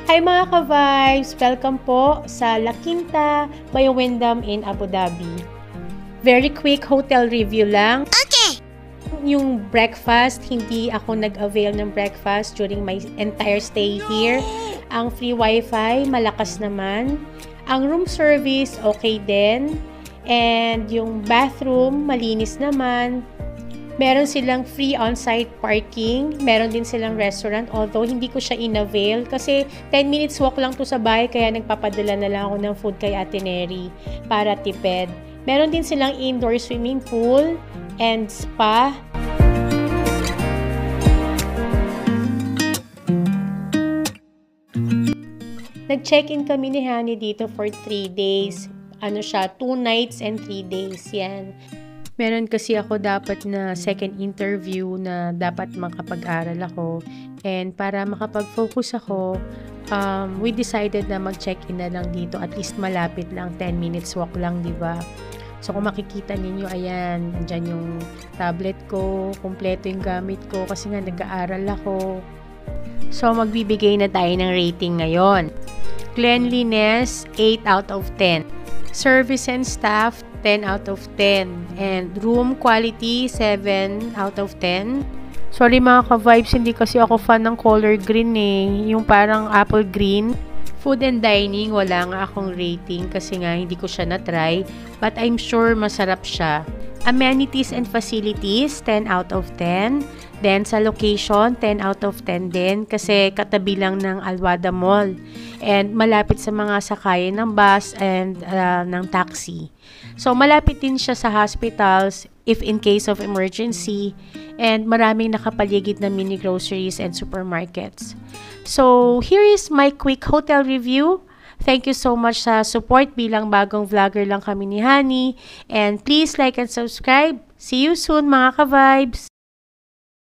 Hi mga ka-vibes! Welcome po sa La Quinta by Wyndham in Abu Dhabi. Very quick hotel review lang. Okay! Yung breakfast, hindi ako nag-avail ng breakfast during my entire stay here. Ang free wifi, malakas naman. Ang room service, okay din. And yung bathroom, malinis naman. Meron silang free on-site parking. Meron din silang restaurant. Although, hindi ko siya in-avail. Kasi 10 minutes walk lang to sa bahay. Kaya nagpapadala na lang ako ng food kay Ate Neri para tipid. Meron din silang indoor swimming pool and spa. Nag-check-in kami ni Hani dito for 3 days. Ano siya, 2 nights and 3 days. Yan. Meron kasi ako dapat na second interview na dapat makapag-aral ako. And para makapag-focus ako, we decided na mag-check-in na lang dito. At least malapit lang, 10 minutes walk lang, di ba? So kung makikita ninyo, ayan, andyan yung tablet ko, kumpleto yung gamit ko kasi nga nag-aaral ako. So magbibigay na tayo ng rating ngayon. Cleanliness, 8 out of 10. Service and staff, 10 out of 10. And room quality, 7 out of 10. Sorry mga ka-vibes, hindi kasi ako fan ng color green eh. Yung parang apple green. Food and dining, wala nga akong rating kasi nga hindi ko siya na-try. But I'm sure masarap siya. Amenities and facilities, 10 out of 10. Then sa location, 10 out of 10 din kasi katabi lang ng Alwada Mall. And malapit sa mga sakayan ng bus and ng taxi. So malapit din siya sa hospitals if in case of emergency. And maraming nakapaligid na mini groceries and supermarkets. So here is my quick hotel review. Thank you so much sa support bilang bagong vlogger lang kami ni Hani. And please like and subscribe. See you soon mga ka-vibes!